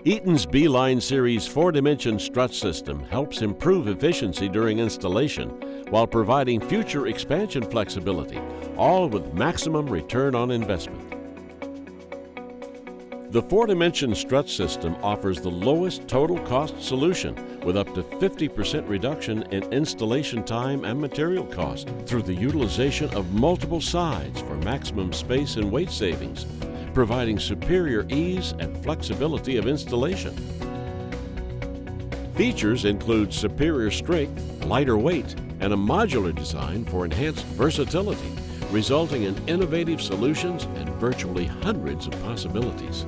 Eaton's B-Line Series 4-Dimension strut system helps improve efficiency during installation while providing future expansion flexibility, all with maximum return on investment. The 4-Dimension strut system offers the lowest total cost solution with up to 50% reduction in installation time and material cost through the utilization of multiple sides for maximum space and weight savings, providing superior ease and flexibility of installation. Features include superior strength, lighter weight, and a modular design for enhanced versatility, resulting in innovative solutions and virtually hundreds of possibilities.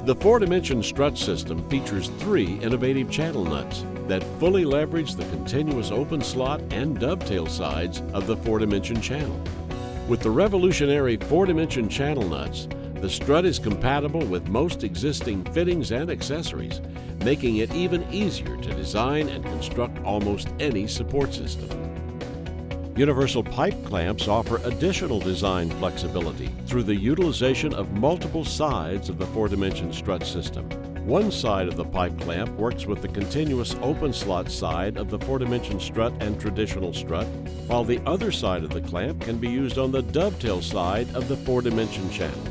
The 4-Dimension strut system features 3 innovative channel nuts that fully leverage the continuous open slot and dovetail sides of the 4-Dimension channel. With the revolutionary 4-Dimension channel nuts, the strut is compatible with most existing fittings and accessories, making it even easier to design and construct almost any support system. Universal pipe clamps offer additional design flexibility through the utilization of multiple sides of the 4-Dimension strut system. One side of the pipe clamp works with the continuous open slot side of the 4-Dimension strut and traditional strut, while the other side of the clamp can be used on the dovetail side of the 4-Dimension channel.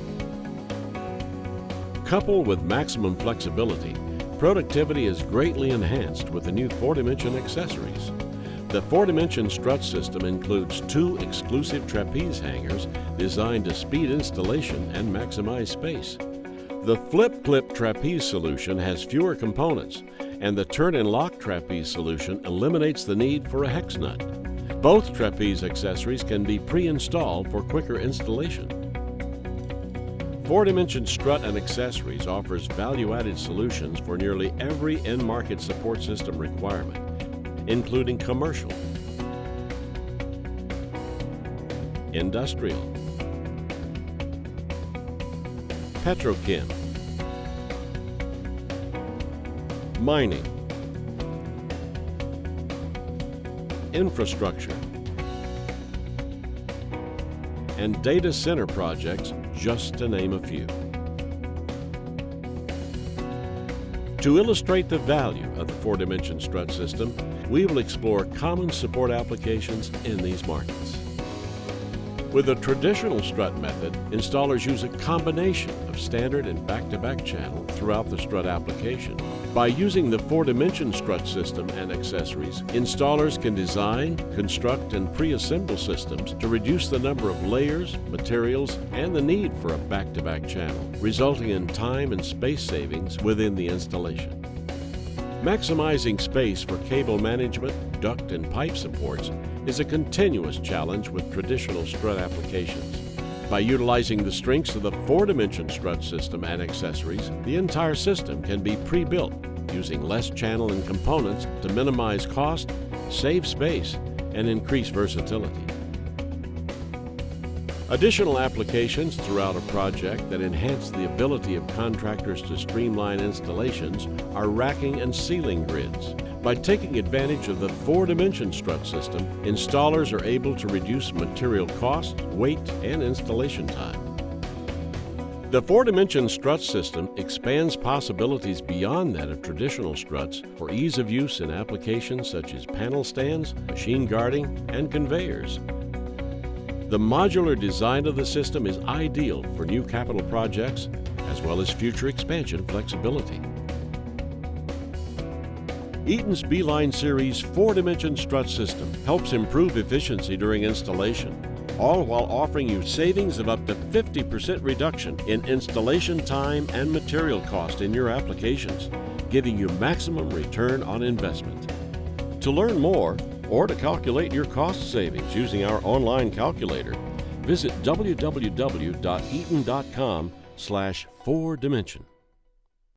Coupled with maximum flexibility, productivity is greatly enhanced with the new 4-Dimension accessories. The 4-Dimension strut system includes 2 exclusive trapeze hangers designed to speed installation and maximize space. The flip-clip trapeze solution has fewer components, and the turn and lock trapeze solution eliminates the need for a hex nut. Both trapeze accessories can be pre-installed for quicker installation. 4-Dimension Strut and Accessories offers value-added solutions for nearly every end-market support system requirement, including commercial, industrial, petrochem, mining, infrastructure, and data center projects, just to name a few. To illustrate the value of the 4-Dimension strut system, we will explore common support applications in these markets. With a traditional strut method, installers use a combination of standard and back-to-back channel throughout the strut application. By using the 4-Dimension strut system and accessories, installers can design, construct, and pre-assemble systems to reduce the number of layers, materials, and the need for a back-to-back channel, resulting in time and space savings within the installation. Maximizing space for cable management, duct, and pipe supports is a continuous challenge with traditional strut applications. By utilizing the strengths of the 4-Dimension strut system and accessories, the entire system can be pre-built using less channel and components to minimize cost, save space, and increase versatility. Additional applications throughout a project that enhance the ability of contractors to streamline installations are racking and ceiling grids. By taking advantage of the 4-Dimension strut system, installers are able to reduce material cost, weight, and installation time. The 4-Dimension strut system expands possibilities beyond that of traditional struts for ease of use in applications such as panel stands, machine guarding, and conveyors. The modular design of the system is ideal for new capital projects as well as future expansion flexibility. Eaton's B-Line Series 4-Dimension strut system helps improve efficiency during installation, all while offering you savings of up to 50% reduction in installation time and material cost in your applications, giving you maximum return on investment. To learn more or to calculate your cost savings using our online calculator, visit www.eaton.com/4dimension.